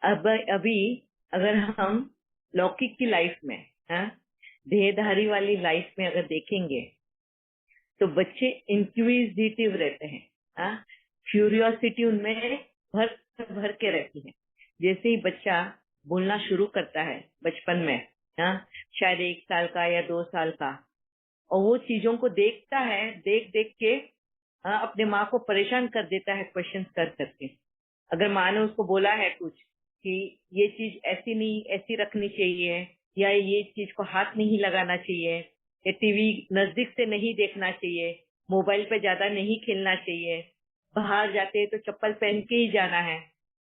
अब अभी अगर हम लौकिक की लाइफ में, हाँ, देहधारी वाली लाइफ में अगर देखेंगे तो बच्चे इंक्विजिटिव रहते हैं, हाँ, क्यूरियोसिटी उनमें भर भर के रहती है। जैसे ही बच्चा बोलना शुरू करता है बचपन में, हाँ, शायद 1 साल का या 2 साल का, और वो चीजों को देखता है, देख देख के, हाँ, अपने माँ को परेशान कर देता है क्वेश्चन कर करके। अगर माँ ने उसको बोला है कुछ कि ये चीज ऐसी नहीं ऐसी रखनी चाहिए, या ये चीज को हाथ नहीं लगाना चाहिए, या टीवी नजदीक से नहीं देखना चाहिए, मोबाइल पे ज्यादा नहीं खेलना चाहिए, बाहर जाते हैं तो चप्पल पहन के ही जाना है,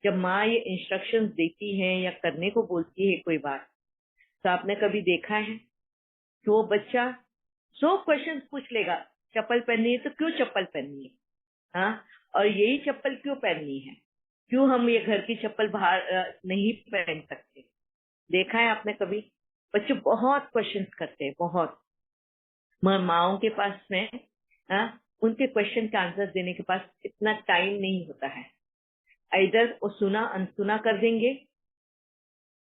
जब माँ ये इंस्ट्रक्शंस देती है या करने को बोलती है कोई बात, तो आपने कभी देखा है कि वो बच्चा 100 क्वेश्चन पूछ लेगा। चप्पल पहननी है तो क्यों चप्पल पहननी है, हाँ, और यही चप्पल क्यों पहननी है, क्यों हम ये घर की चप्पल बाहर नहीं पहन सकते। देखा है आपने कभी? बच्चे बहुत क्वेश्चंस करते हैं, बहुत। माओं के पास में, हाँ, उनके क्वेश्चन के आंसर देने के पास इतना टाइम नहीं होता है। इधर वो सुना अनसुना कर देंगे,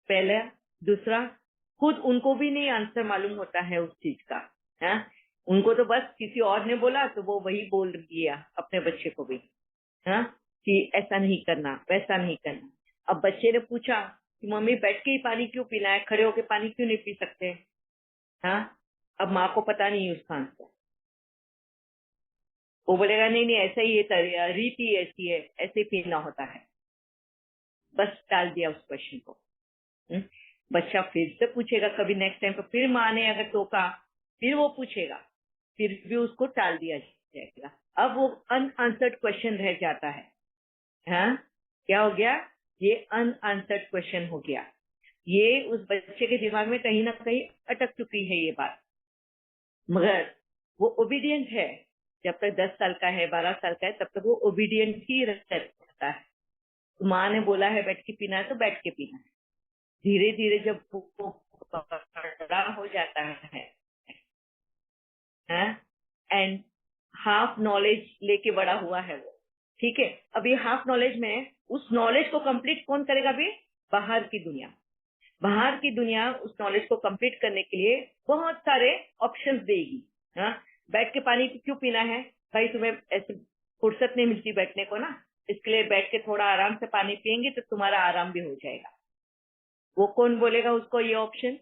पहला। दूसरा, खुद उनको भी नहीं आंसर मालूम होता है उस चीज का, हाँ, उनको तो बस किसी और ने बोला तो वो वही बोल दिया अपने बच्चे को भी, हाँ, कि ऐसा नहीं करना वैसा नहीं करना। अब बच्चे ने पूछा कि मम्मी बैठ के ही पानी क्यों पीना है, खड़े होके पानी क्यों नहीं पी सकते, हाँ, अब माँ को पता नहीं उसका आंसर। वो बोलेगा नहीं नहीं ऐसा ही है, रीति ऐसी है, ऐसे पीना होता है। बस टाल दिया उस क्वेश्चन को। हम्म? बच्चा फिर से पूछेगा कभी नेक्स्ट टाइम, तो फिर माँ ने अगर टोका फिर वो पूछेगा, फिर भी उसको टाल दिया जाएगा। अब वो अनआंसर्ड क्वेश्चन रह जाता है, हाँ, क्या हो गया, ये अनआंसर्ड क्वेश्चन हो गया। ये उस बच्चे के दिमाग में कहीं ना कहीं अटक चुकी है ये बात, मगर वो ओबीडियंट है। जब तक 10 साल का है, 12 साल का है, तब तक वो ओबीडियंट ही रहता है। तो माँ ने बोला है बैठ के पीना है तो बैठ के पीना है। धीरे धीरे जब वो बड़ा हो जाता है, एंड हाफ नॉलेज लेके बड़ा हुआ है वो, ठीक है। अभी हाफ नॉलेज में उस नॉलेज को कंप्लीट कौन करेगा? अभी बाहर की दुनिया। बाहर की दुनिया उस नॉलेज को कंप्लीट करने के लिए बहुत सारे ऑप्शंस देगी, हाँ। बैठ के पानी क्यों पीना है भाई, तुम्हें ऐसे फुर्सत नहीं मिलती बैठने को ना, इसके लिए बैठ के थोड़ा आराम से पानी पियेंगे तो तुम्हारा आराम भी हो जाएगा। वो कौन बोलेगा उसको ये ऑप्शन?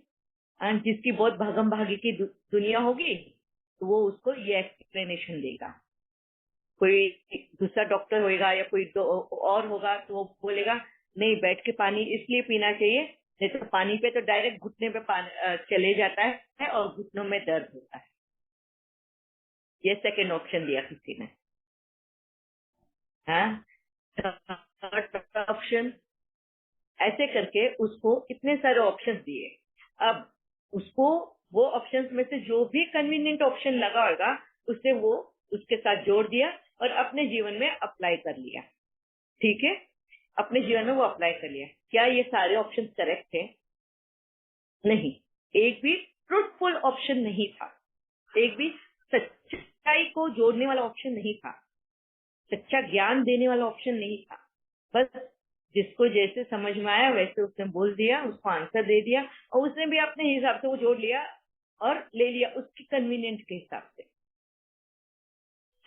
जिसकी बहुत भागम भागी की दुनिया होगी तो वो उसको ये एक्सप्लेनेशन देगा। कोई दूसरा डॉक्टर होगा या कोई और होगा तो वो बोलेगा नहीं बैठ के पानी इसलिए पीना चाहिए, नहीं तो पानी पे तो डायरेक्ट घुटने पे पानी चले जाता है और घुटनों में दर्द होता है। ये सेकेंड ऑप्शन दिया किसी ने, हाँ। थर्ड ऑप्शन, ऐसे करके उसको इतने सारे ऑप्शंस दिए। अब उसको वो ऑप्शंस में से जो भी कन्वीनियंट ऑप्शन लगा होगा उसे वो उसके साथ जोड़ दिया और अपने जीवन में अप्लाई कर लिया, ठीक है। अपने जीवन में वो अप्लाई कर लिया। क्या ये सारे ऑप्शन करेक्ट थे? नहीं, एक भी ट्रूथफुल ऑप्शन नहीं था, एक भी सच्चाई को जोड़ने वाला ऑप्शन नहीं था, सच्चा ज्ञान देने वाला ऑप्शन नहीं था। बस जिसको जैसे समझ में आया वैसे उसने बोल दिया, उसको आंसर दे दिया, और उसने भी अपने हिसाब से वो जोड़ लिया और ले लिया उसकी कन्वीनियंट के हिसाब से।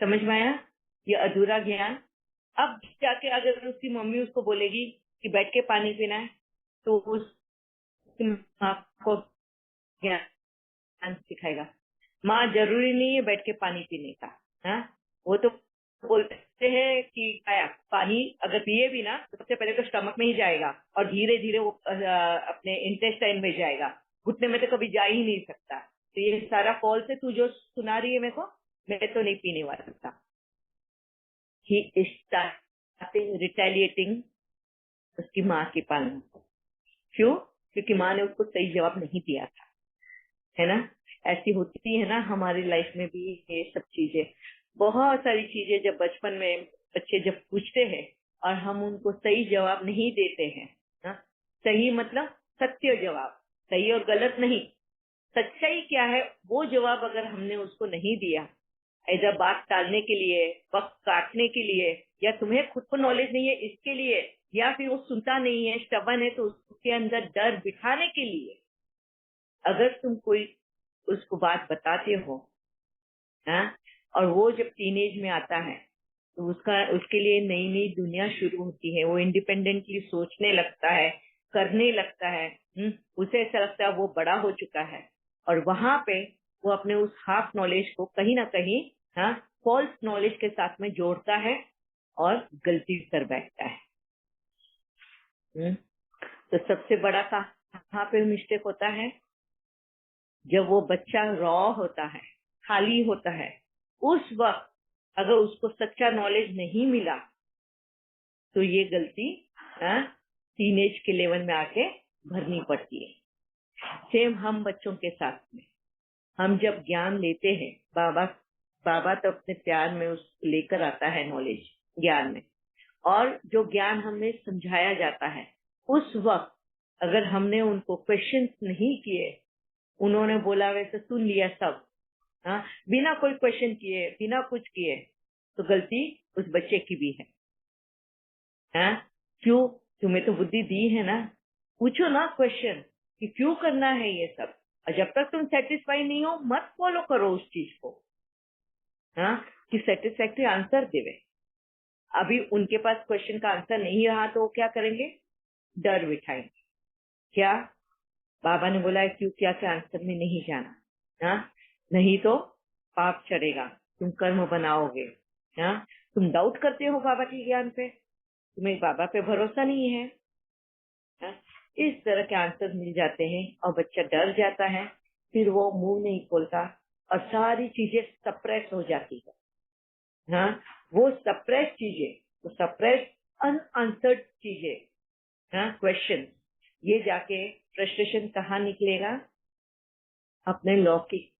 समझ में आया? ये अधूरा ज्ञान। अब जाके अगर उसकी मम्मी उसको बोलेगी कि बैठ के पानी पीना है तो उसकी माँ को ज्ञान सिखाएगा। माँ जरूरी नहीं है बैठ के पानी पीने का, हाँ। वो तो बोलते हैं कि आया पानी अगर पिए भी ना तो सबसे पहले तो स्टमक में ही जाएगा और धीरे धीरे वो अपने इंटेस्टाइन में जाएगा, घुटने में तो कभी जा ही नहीं सकता। तो ये सारा फॉल्स है, तू जो सुना रही है मेरे को, मैं तो नहीं पीने वाला था। ही स्टार्टिंग रिटेलिएटिंग उसकी माँ की पालना। क्यों? क्योंकि माँ ने उसको सही जवाब नहीं दिया था, है ना। ऐसी होती है ना हमारी लाइफ में भी ये सब चीजें, बहुत सारी चीजें जब बचपन में बच्चे जब पूछते हैं और हम उनको सही जवाब नहीं देते हैं, ना, सही मतलब सत्य जवाब, सही और गलत नहीं, सच्चाई क्या है वो जवाब अगर हमने उसको नहीं दिया, इधर बात टालने के लिए, वक्त काटने के लिए, या तुम्हें खुद को नॉलेज नहीं है इसके लिए या फिर वो सुनता नहीं है, स्टबन है, तो उसके अंदर डर बिठाने के लिए अगर तुम कोई उसको बात बताते हो, हाँ, और वो जब टीनेज में आता है तो उसके लिए नई नई दुनिया शुरू होती है, वो इंडिपेंडेंटली सोचने लगता है, करने लगता है। उसे ऐसा लगता है वो बड़ा हो चुका है, और वहां पे वो अपने उस हाफ नॉलेज को कहीं ना कहीं, हाँ, फॉल्स नॉलेज के साथ में जोड़ता है और गलती कर बैठता है। तो सबसे बड़ा कहाँ पे मिस्टेक होता है? जब वो बच्चा रॉ होता है, खाली होता है, उस वक्त अगर उसको सच्चा नॉलेज नहीं मिला तो ये गलती टीनेज के लेवल में आके भरनी पड़ती है। सेम हम बच्चों के साथ में, हम जब ज्ञान लेते हैं, बाबा तो अपने प्यार में उस लेकर आता है नॉलेज ज्ञान में, और जो ज्ञान हमें समझाया जाता है उस वक्त अगर हमने उनको क्वेश्चंस नहीं किए, उन्होंने बोला वैसे सुन लिया सब, हाँ, बिना कोई क्वेश्चन किए, बिना कुछ किए, तो गलती उस बच्चे की भी है। हाँ, क्यों? तुम्हें तो बुद्धि दी है ना, पूछो ना क्वेश्चन कि क्यों करना है ये सब, और जब तक तुम सेटिस्फाई नहीं हो मत फॉलो करो उस चीज को, हाँ, कि सेटिस्फैक्टरी आंसर देवे। अभी उनके पास क्वेश्चन का आंसर नहीं रहा तो वो क्या करेंगे? डर बिठाएंगे। क्या बाबा ने बोला है क्यों क्या के आंसर में नहीं जाना, हाँ, नहीं तो पाप चढ़ेगा, तुम कर्म बनाओगे, हाँ, तुम डाउट करते हो बाबा के ज्ञान पे, तुम्हें बाबा पे भरोसा नहीं है, हाँ? इस तरह के आंसर मिल जाते हैं और बच्चा डर जाता है, फिर वो मुंह नहीं खोलता और सारी चीजें सप्रेस हो जाती है। हाँ, वो सप्रेस चीजें, तो सप्रेस अनआंसर्ड चीजें, हाँ, क्वेश्चन, ये जाके फ्रस्ट्रेशन कहाँ निकलेगा? अपने लौकिक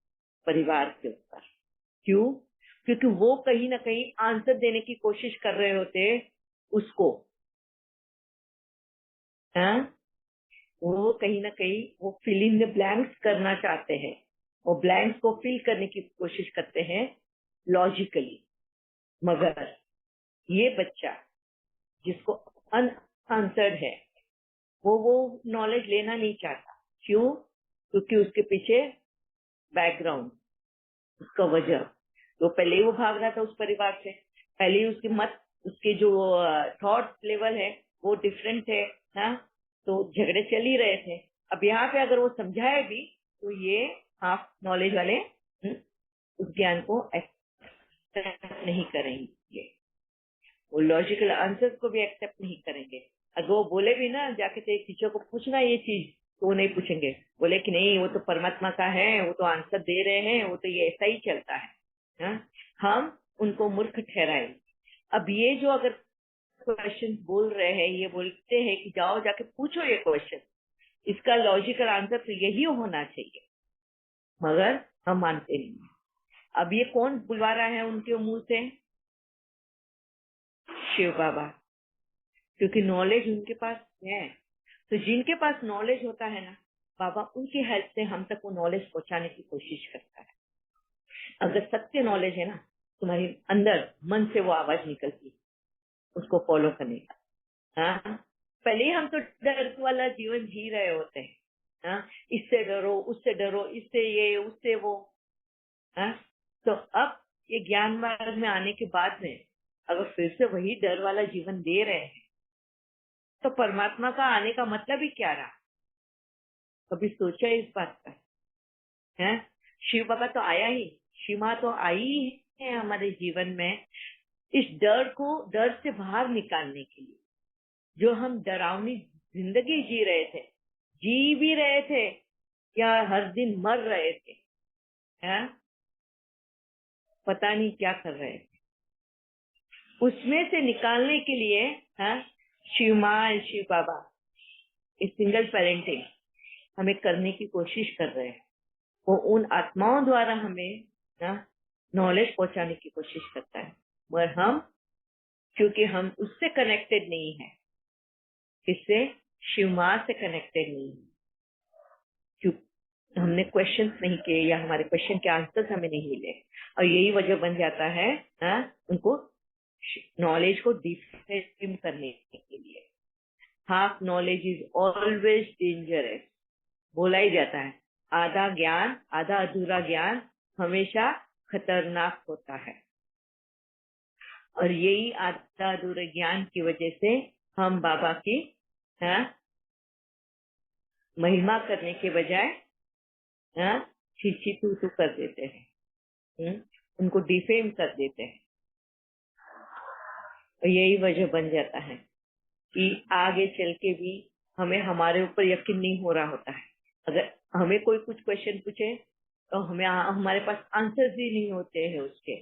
परिवार के ऊपर। क्यों? क्योंकि वो कहीं ना कहीं आंसर देने की कोशिश कर रहे होते उसको, हाँ, वो कहीं ना कहीं वो फिल इन द ब्लैंक्स करना चाहते हैं, वो ब्लैंक्स को फिल करने की कोशिश करते हैं लॉजिकली, मगर ये बच्चा जिसको अनआंसर्ड है वो नॉलेज लेना नहीं चाहता। क्यों? क्योंकि उसके पीछे बैकग्राउंड, उसका वजह, तो पहले ही वो भाग रहा था उस परिवार से, पहले ही उसकी उसके जो थॉट लेवल है वो डिफरेंट है, हाँ, तो झगड़े चल ही रहे थे। अब यहाँ पे अगर वो समझाए भी तो ये हाफ नॉलेज वाले उस ज्ञान को एक्सेप्ट नहीं करेंगे, वो लॉजिकल आंसर को भी एक्सेप्ट नहीं करेंगे। अगर वो बोले भी ना जाके तेरे टीचर को पूछना ये चीज, तो वो नहीं पूछेंगे, बोले कि नहीं वो तो परमात्मा का है, वो तो आंसर दे रहे हैं, वो तो ये ऐसा ही चलता है, हाँ? हम उनको मूर्ख ठहराएंगे। अब ये जो अगर क्वेश्चन बोल रहे हैं, ये बोलते हैं कि जाओ जाके पूछो ये क्वेश्चन, इसका लॉजिकल आंसर तो यही होना चाहिए, मगर हम मानते नहीं हैं। अब ये कौन बुलवा रहा है उनके मुंह से? शिव बाबा, क्योंकि नॉलेज उनके पास है। तो जिनके पास नॉलेज होता है ना, बाबा उनकी हेल्प से हम तक वो नॉलेज पहुंचाने की कोशिश करता है। अगर सत्य नॉलेज है ना, तुम्हारे अंदर मन से वो आवाज निकलती है उसको फॉलो करने का, हाँ? पहले ही हम तो डर वाला जीवन जी रहे होते हैं, हाँ? इससे डरो, उससे डरो, इससे ये, उससे वो, हाँ? तो अब ये ज्ञान मार्ग में आने के बाद में अगर फिर से वही डर वाला जीवन दे रहे हैं, तो परमात्मा का आने का मतलब ही क्या रहा? कभी सोचा इस बात का? है शिव बाबा तो आया ही, शिव माँ तो आई ही है हमारे जीवन में, इस डर से बाहर निकालने के लिए। जो हम डरावनी जिंदगी जी रहे थे, जी भी रहे थे या हर दिन मर रहे थे, है? पता नहीं क्या कर रहे थे, उसमें से निकालने के लिए, हाँ, शिव माँ, शिव बाबा इस सिंगल पेरेंटिंग हमें करने की कोशिश कर रहे हैं। वो उन आत्माओं द्वारा हमें नॉलेज पहुंचाने की कोशिश करता है, मगर हम, क्योंकि हम उससे कनेक्टेड नहीं है, इससे शिव माँ से कनेक्टेड नहीं है, क्यों हमने क्वेश्चंस नहीं किए या हमारे क्वेश्चन के आंसर्स हमें नहीं मिले, और यही वजह बन जाता है उनको नॉलेज को डिफेम करने के लिए। Half knowledge is always dangerous, बोला ही जाता है। आधा ज्ञान, आधा अधूरा ज्ञान हमेशा खतरनाक होता है। और यही आधा अधूरे ज्ञान की वजह से हम बाबा की महिमा करने के बजाय छी तू कर देते हैं, उनको डिफेम कर देते हैं। और यही वजह बन जाता है कि आगे चल के भी हमें हमारे ऊपर यकीन नहीं हो रहा होता है। अगर हमें कोई कुछ क्वेश्चन पूछे तो हमें हमारे पास आंसर्स ही नहीं होते हैं उसके।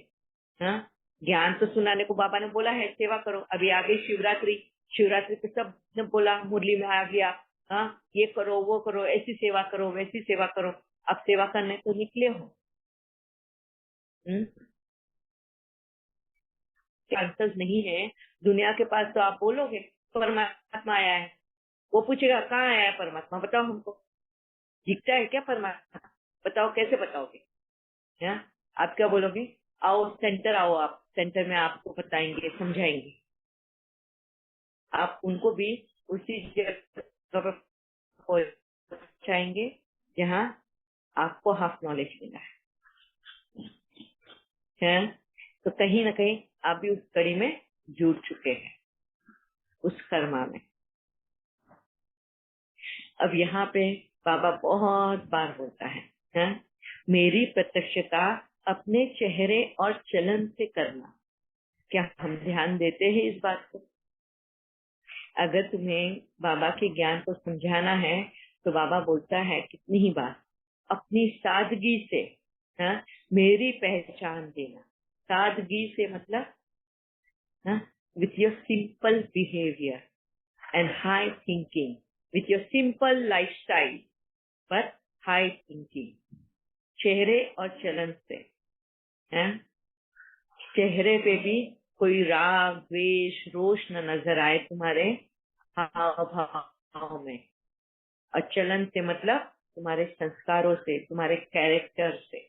हाँ, ज्ञान तो सुनाने को बाबा ने बोला है, सेवा करो। अभी आगे शिवरात्रि, शिवरात्रि पे सब ने बोला, मुरली में आ गया, हाँ ये करो वो करो, ऐसी सेवा करो वैसी सेवा करो। अब सेवा करने तो निकले हो, आंसर्स नहीं है दुनिया के पास तो आप बोलोगे परमात्मा आया है, वो पूछेगा कहाँ आया है परमात्मा, बताओ हमको, दिखता है क्या परमात्मा, बताओ कैसे बताओगे? है आप क्या बोलोगे? आओ सेंटर, आओ आप सेंटर में, आपको बताएंगे समझाएंगे। आप उनको भी उसी जगह पर पहुंचाएंगे जहाँ आपको हाफ नॉलेज मिला है। तो कहीं ना कहीं आप भी उस कड़ी में जुड़ चुके हैं, उस कर्मा में। अब यहाँ पे बाबा बहुत बार बोलता है? मेरी प्रत्यक्षता अपने चेहरे और चलन से करना। क्या हम ध्यान देते हैं इस बात को? अगर तुम्हें बाबा के ज्ञान को समझाना है तो बाबा बोलता है कितनी ही बार, अपनी सादगी से मेरी पहचान देना। सादगी से मतलब with your simple behaviour and high thinking, with your simple lifestyle, but high thinking. चेहरे और चलन से, चेहरे पे भी कोई राग द्वेष रोष न नजर आए तुम्हारे हाव भाव में। और चलन से मतलब तुम्हारे संस्कारों से, तुम्हारे कैरेक्टर से।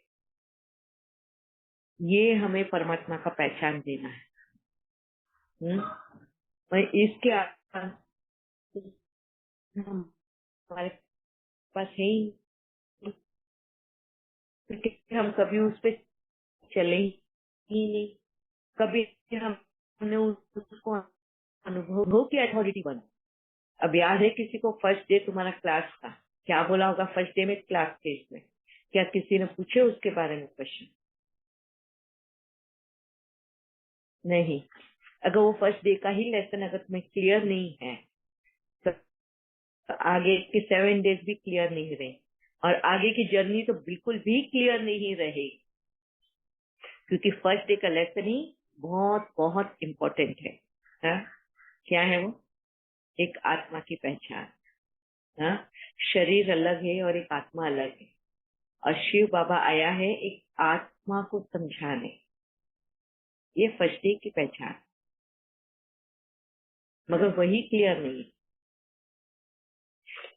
ये हमें परमात्मा का पहचान देना है। इसके हमारे पास है ही, हम कभी उस पे चले ही नहीं, कभी हमने उसको अनुभव की अथॉरिटी बन। अब याद है किसी को फर्स्ट डे तुम्हारा क्लास का क्या बोला होगा? फर्स्ट डे में क्लास के इसमें क्या किसी ने पूछे उसके बारे में क्वेश्चन? नहीं। अगर वो फर्स्ट डे का ही लेसन अगर तुम्हें क्लियर नहीं है तो आगे के 7 डेज भी क्लियर नहीं रहे, और आगे की जर्नी तो बिल्कुल भी क्लियर नहीं रहेगी, क्योंकि फर्स्ट डे का लेसन ही बहुत बहुत इम्पोर्टेंट है। क्या है वो? एक आत्मा की पहचान। शरीर अलग है और एक आत्मा अलग है, और शिव बाबा आया है एक आत्मा को समझाने। ये फर्स्ट डे की पहचान, मगर वही क्लियर नहीं।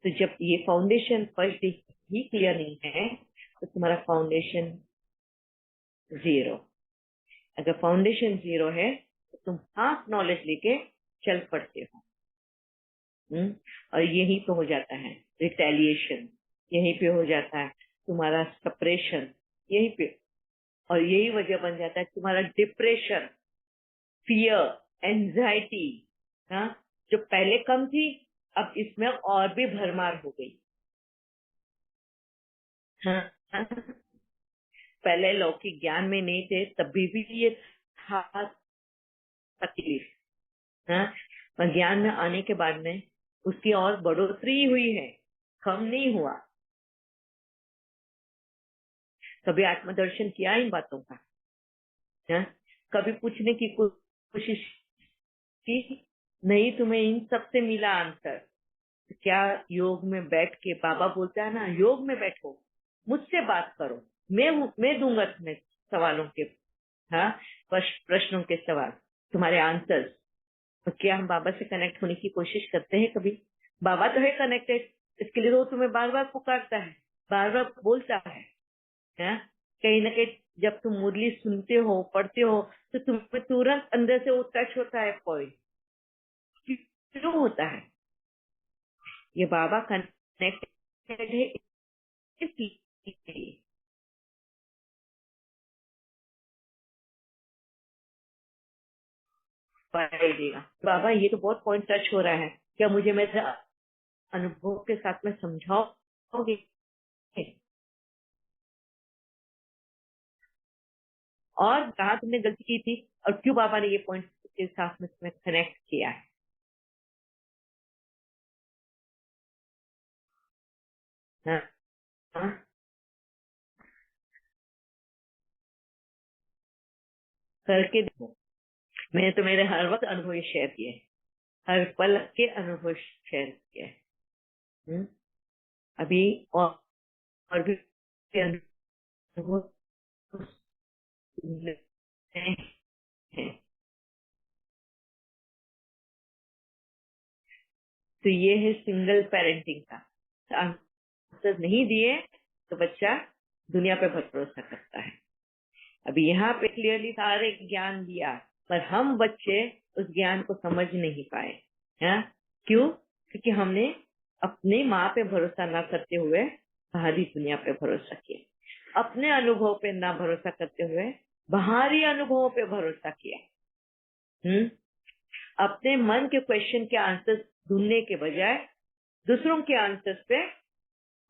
तो जब ये फाउंडेशन फर्स्ट डे ही क्लियर नहीं है तो तुम्हारा फाउंडेशन 0। अगर फाउंडेशन 0 है तो तुम हाफ नॉलेज लेके चल पड़ते हो। और यहीं पे हो जाता है रिटेलिएशन, यहीं पे हो जाता है तुम्हारा सप्रेशन, यहीं पे। और यही वजह बन जाता है तुम्हारा डिप्रेशन, फियर, एंजाइटी, जो पहले कम थी अब इसमें और भी भरमार हो गई। पहले लौकिक ज्ञान में नहीं थे तब भी ये था तकलीफ, पर ज्ञान में आने के बाद में उसकी और बढ़ोतरी हुई है, कम नहीं हुआ। कभी आत्मदर्शन किया इन बातों का? कभी पूछने की कोशिश की? नहीं तुम्हें इन सब से मिला आंसर? क्या योग में बैठ के बाबा बोलता है ना, योग में बैठो मुझसे बात करो, मैं दूंगा तुम्हें सवालों के प्रश्नों के सवाल, तुम्हारे आंसर्स। तो क्या हम बाबा से कनेक्ट होने की कोशिश करते हैं कभी? बाबा तो है कनेक्टेड, इसके लिए तो तुम्हें बार बार पुकारता है, बार बार बोलता है। कहीं ना कहीं जब तुम मुरली सुनते हो पढ़ते हो तो तुम्हें तुरंत अंदर से वो टच होता है पॉइंट। क्यों होता है? ये बाबा कनेक्टेड है इसलिए। देगा बाबा, ये तो बहुत पॉइंट टच हो रहा है, क्या मुझे मेरे अनुभव के साथ में समझाओगे? और कहा तुमने गलती की थी और क्यों बाबा ने ये पॉइंट के साथ में तुम्हें कनेक्ट किया है? हाँ, हाँ, करके देखो। मैंने तो मेरे हर वक्त अनुभव शेयर किए, हर पल के अनुभव शेयर किए। हम्म, अभी और भी अनुभव हैं। तो ये है सिंगल पेरेंटिंग का आंसर नहीं दिए तो बच्चा दुनिया पे बहुत भरोसा करता है। अभी यहाँ पे क्लियरली सारे ज्ञान दिया, पर हम बच्चे उस ज्ञान को समझ नहीं पाए। हैं? क्यों? क्योंकि हमने अपने माँ पे भरोसा ना करते हुए बाहरी दुनिया पे भरोसा किया, अपने अनुभव पे ना भरोसा करते हुए बाहरी अनुभवों पे भरोसा किया। अपने मन के क्वेश्चन के आंसर ढूंढने के बजाय दूसरों के आंसर पे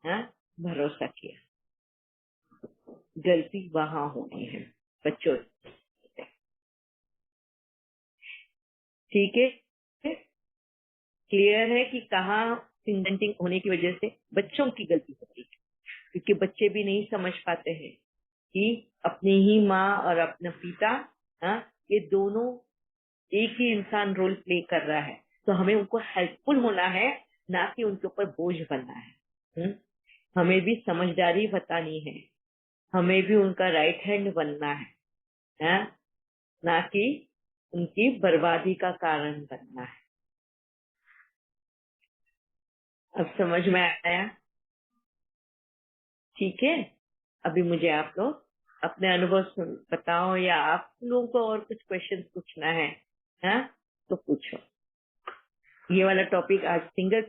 हाँ, भरोसा किया। गलती वहां होनी है बच्चों से। ठीक है, क्लियर है कि कहाँ सिंगेंटिंग होने की वजह से बच्चों की गलती होती है, क्योंकि बच्चे भी नहीं समझ पाते हैं कि अपनी ही माँ और अपना पिता, हाँ, ये दोनों एक ही इंसान रोल प्ले कर रहा है। तो हमें उनको हेल्पफुल होना है, ना कि उनके ऊपर बोझ बनना है। हमें भी समझदारी बतानी है, हमें भी उनका राइट हैंड बनना है, हाँ? ना कि उनकी बर्बादी का कारण बनना है। अब समझ में आया? ठीक है, अभी मुझे आप लोग अपने अनुभव बताओ, या आप लोगों को और कुछ क्वेश्चन पूछना है, हाँ? तो पूछो। ये वाला टॉपिक आज सिंगल